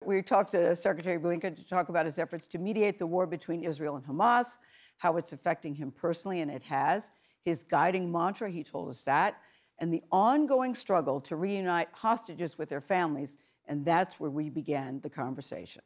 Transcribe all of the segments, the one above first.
We talked to Secretary Blinken to talk about his efforts to mediate the war between Israel and Hamas, how it's affecting him personally, and it has. His guiding mantra, he told us that, and the ongoing struggle to reunite hostages with their families, and that's where we began the conversation.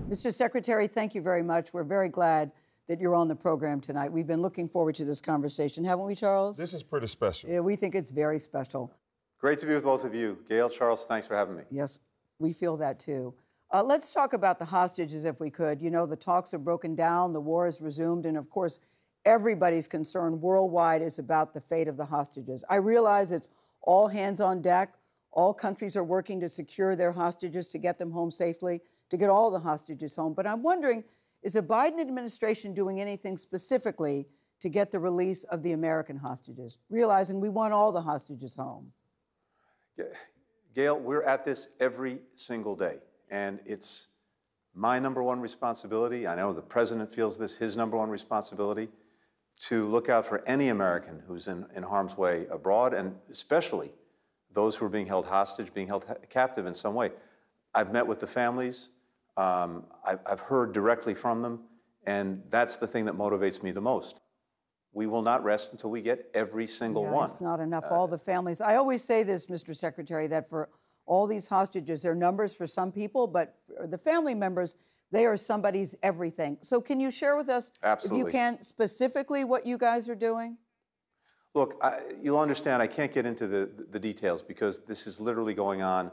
Mr. Secretary, thank you very much. We're very glad that you're on the program tonight. We've been looking forward to this conversation, haven't we, Charles? This is pretty special. Yeah, we think it's very special. Great to be with both of you. Gail, Charles, thanks for having me. Yes, we feel that too. Let's talk about the hostages if we could. You know, the talks have broken down, the war has resumed, and of course, everybody's concern worldwide is about the fate of the hostages. I realize it's all hands on deck. All countries are working to secure their hostages, to get them home safely, to get all the hostages home. But I'm wondering, is the Biden administration doing anything specifically to get the release of the American hostages, realizing we want all the hostages home? Gail, we're at this every single day, and it's my number one responsibility. I know the president feels this, his number one responsibility, to look out for any American who's in harm's way abroad, and especially those who are being held hostage, being held captive in some way. I've met with the families. I've heard directly from them, and that's the thing that motivates me the most. We will not rest until we get every single one. It's not enough. All the families. I always say this, Mr. Secretary, that for all these hostages, they're numbers for some people, but for the family members, they are somebody's everything. So can you share with us, Absolutely. if you can, specifically what you guys are doing? Look, you'll understand I can't get into the details because this is literally going on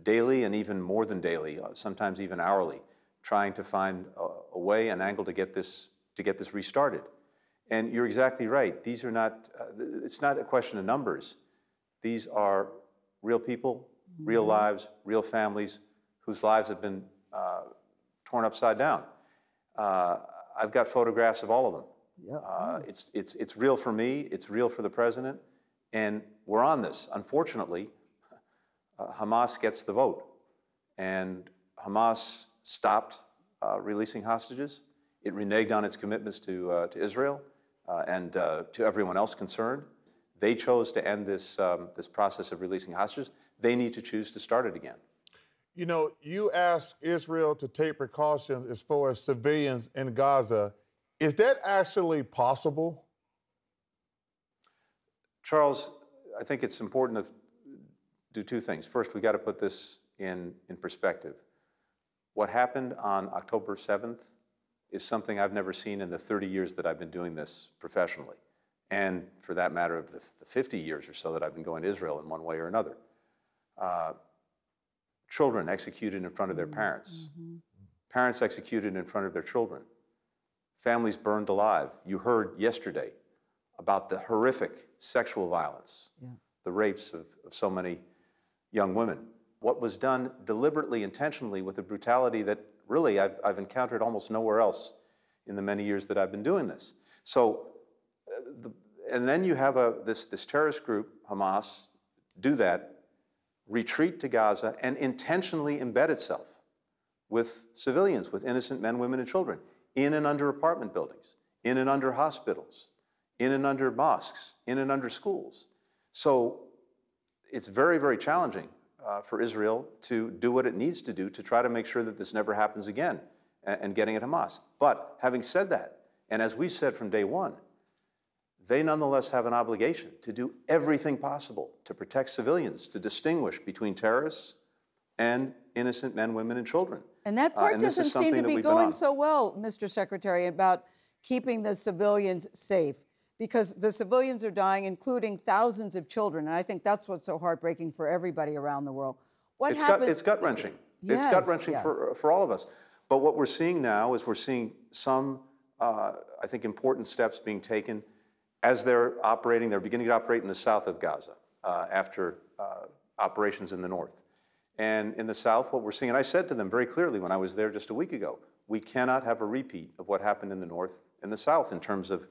daily and even more than daily, sometimes even hourly, trying to find a way, an angle to get this restarted. And you're exactly right. These are not, it's not a question of numbers. These are real people, real lives, real families whose lives have been torn upside down. I've got photographs of all of them. It's real for me, it's real for the president, and we're on this. Unfortunately, Hamas gets the vote, and Hamas stopped releasing hostages. It reneged on its commitments to Israel and to everyone else concerned. They chose to end this process of releasing hostages. They need to choose to start it again. You know, you asked Israel to take precautions as far as civilians in Gaza. Is that actually possible? Charles, I think it's important to do two things. First, we got to put this in perspective. What happened on October 7th is something I've never seen in the 30 years that I've been doing this professionally, and for that matter, of the 50 years or so that I've been going to Israel in one way or another. Children executed in front of their parents. Parents executed in front of their children. Families burned alive. You heard yesterday about the horrific sexual violence, the rapes of so many young women. What was done deliberately, intentionally, with a brutality that really I've encountered almost nowhere else in the many years that I've been doing this. So, and then you have this terrorist group, Hamas, do that, retreat to Gaza, and intentionally embed itself with civilians, with innocent men, women, and children, in and under apartment buildings, in and under hospitals, in and under mosques, in and under schools. So it's very, very challenging for Israel to do what it needs to do to try to make sure that this never happens again and getting at Hamas. But having said that, and as we said from day one, they nonetheless have an obligation to do everything possible to protect civilians, to distinguish between terrorists and innocent men, women, and children. And that part doesn't seem to be going so well, Mr. Secretary, about keeping the civilians safe, because the civilians are dying, including thousands of children. And I think that's what's so heartbreaking for everybody around the world. It's gut-wrenching. Yes, it's gut-wrenching yes. for all of us. But what we're seeing now is we're seeing some, I think, important steps being taken as they're beginning to operate in the south of Gaza after operations in the north. And in the south, what we're seeing, and I said to them very clearly when I was there just a week ago, we cannot have a repeat of what happened in the north and the south in terms of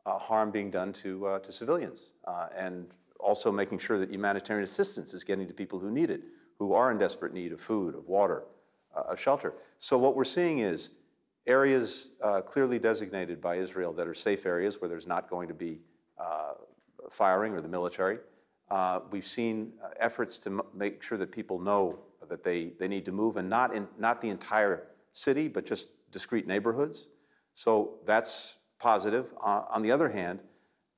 harm being done to civilians, and also making sure that humanitarian assistance is getting to people who need it, who are in desperate need of food, of water, of shelter. So what we're seeing is areas clearly designated by Israel that are safe areas where there's not going to be firing or the military. We've seen efforts to make sure that people know that they need to move, and not the entire city, but just discrete neighborhoods. So that's positive. On the other hand,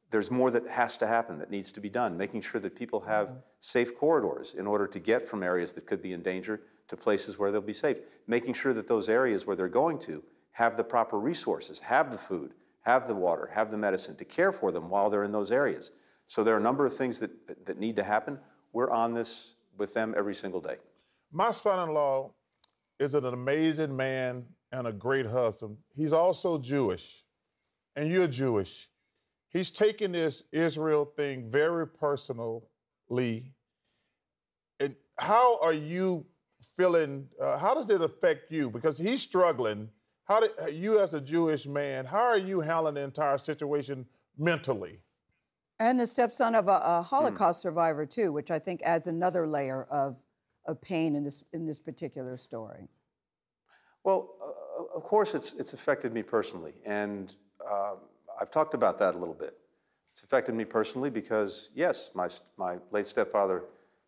there's more that has to happen, that needs to be done, making sure that people have safe corridors in order to get from areas that could be in danger to places where they'll be safe, making sure that those areas where they're going to have the proper resources, have the food, have the water, have the medicine to care for them while they're in those areas. So there are a number of things that need to happen. We're on this with them every single day. My son-in-law is an amazing man and a great husband. He's also Jewish, and you're Jewish. He's taken this Israel thing very personally. And how are you feeling? How does it affect you? Because he's struggling. You as a Jewish man, how are you handling the entire situation mentally? And the stepson of a Holocaust survivor, too, which I think adds another layer of pain in this particular story. Well, of course, it's affected me personally, and I've talked about that a little bit. It's affected me personally because, yes, my late stepfather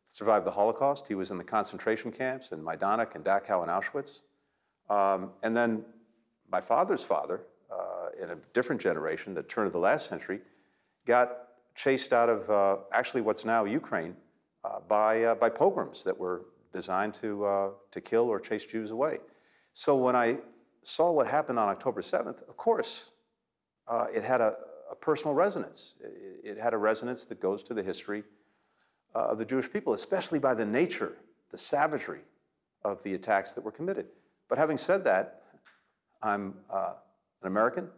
survived the Holocaust. He was in the concentration camps in Majdanek and Dachau and Auschwitz. And then my father's father, in a different generation, the turn of the last century, got chased out of actually what's now Ukraine by pogroms that were designed to kill or chase Jews away. So when I saw what happened on October 7th, of course, it had a personal resonance. It had a resonance that goes to the history of the Jewish people, especially by the nature, the savagery of the attacks that were committed. But having said that, I'm an American.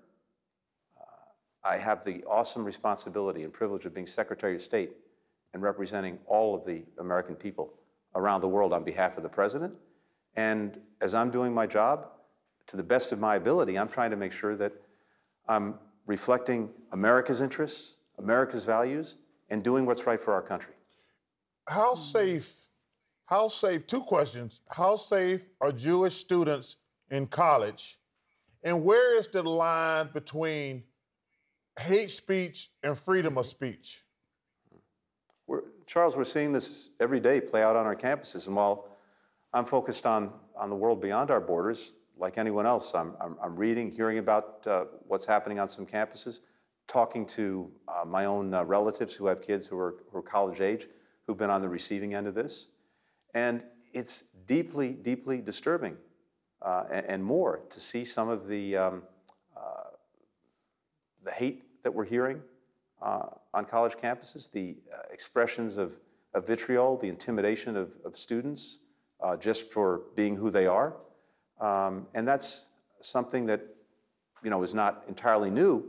I have the awesome responsibility and privilege of being Secretary of State and representing all of the American people around the world on behalf of the President. And as I'm doing my job, to the best of my ability, I'm trying to make sure that I'm reflecting America's interests, America's values, and doing what's right for our country. How safe, two questions. How safe are Jewish students in college? And where is the line between hate speech and freedom of speech? Charles, we're seeing this every day play out on our campuses. And while I'm focused on the world beyond our borders, like anyone else, I'm reading, hearing about what's happening on some campuses, talking to my own relatives who have kids who are college age, who've been on the receiving end of this. And it's deeply, deeply disturbing and more to see some of the hate that we're hearing on college campuses, the expressions of vitriol, the intimidation of students just for being who they are. And that's something that, is not entirely new,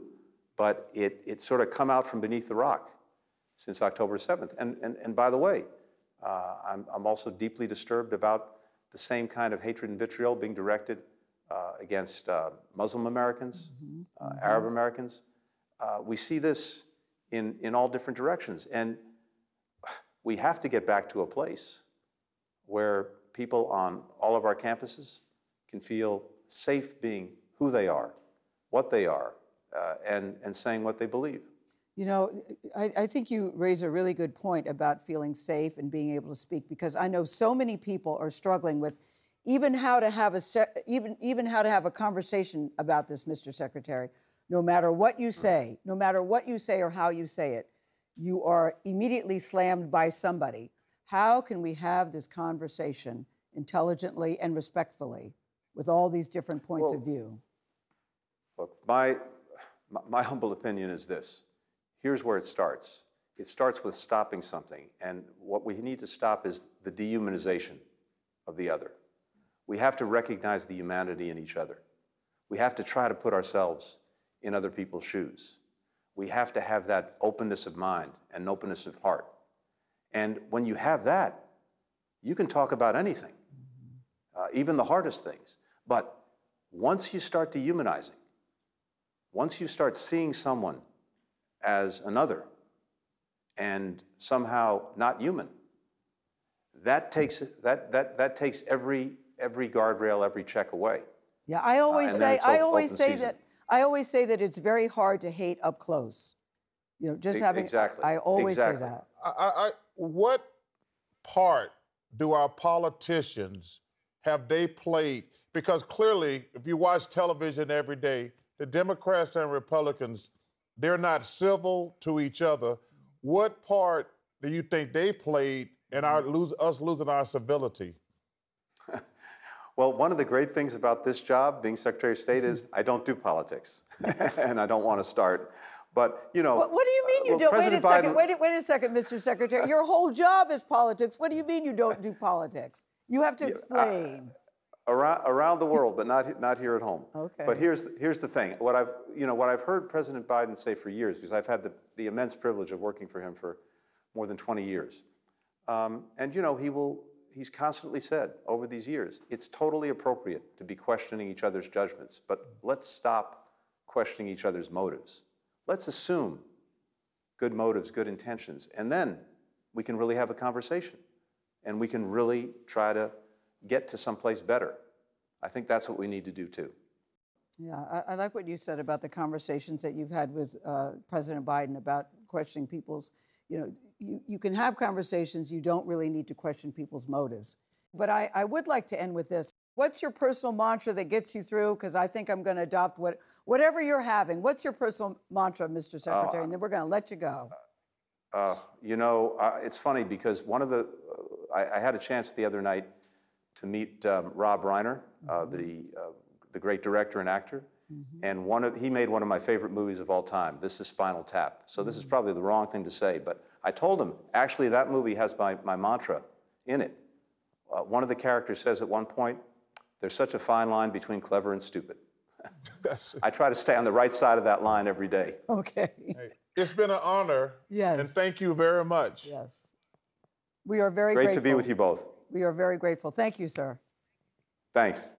but it's sort of come out from beneath the rock since October 7th. And by the way, I'm also deeply disturbed about the same kind of hatred and vitriol being directed against Muslim Americans, Arab Americans. We see this in all different directions. And we have to get back to a place where people on all of our campuses can feel safe being who they are, what they are, and saying what they believe. I think you raise a really good point about feeling safe and being able to speak, because I know so many people are struggling with even how to have a conversation about this, Mr. Secretary. No matter what you say, or how you say it, you are immediately slammed by somebody. How can we have this conversation intelligently and respectfully with all these different points of view? Look, my humble opinion is this. Here's where it starts. It starts with stopping something. And what we need to stop is the dehumanization of the other. We have to recognize the humanity in each other. We have to try to put ourselves in other people's shoes. We have to have that openness of mind and openness of heart. And when you have that, you can talk about anything, even the hardest things. But once you start dehumanizing, once you start seeing someone as another and somehow not human, that takes every guardrail, every check away. Yeah, I always say that it's very hard to hate up close. Just having. Exactly. I always say that. What part do our politicians, have they played? Because clearly, if you watch television every day, the Democrats and Republicans, they're not civil to each other. What part do you think they played in us losing our civility? Well, one of the great things about this job, being Secretary of State, is I don't do politics, and I don't want to start. But, you know... What do you mean you don't? Wait a second, wait a second, Mr. Secretary. Your whole job is politics. What do you mean you don't do politics? You have to explain. Around the world, but not here at home. Okay. But here's the thing. What I've heard President Biden say for years, because I've had the immense privilege of working for him for more than 20 years. And, you know, he's constantly said over these years, it's totally appropriate to be questioning each other's judgments, but let's stop questioning each other's motives. Let's assume good motives, good intentions, and then we can really have a conversation, and we can really try to get to someplace better. I think that's what we need to do too. Yeah, I like what you said about the conversations that you've had with President Biden about questioning people's, you know, you can have conversations, you don't really need to question people's motives. But I would like to end with this. What's your personal mantra that gets you through? Because I think I'm going to adopt whatever you're having. What's your personal mantra, Mr. Secretary? And then we're going to let you go. You know, it's funny because I had a chance the other night to meet Rob Reiner, the great director and actor. And he made one of my favorite movies of all time. This is Spinal Tap. So this is probably the wrong thing to say, but I told him, actually, that movie has my mantra in it. One of the characters says at one point, there's such a fine line between clever and stupid. I try to stay on the right side of that line every day. Okay. Hey, it's been an honor. Yes. And thank you very much. Yes. We are very grateful. Great to be with you both. We are very grateful. Thank you, sir. Thanks.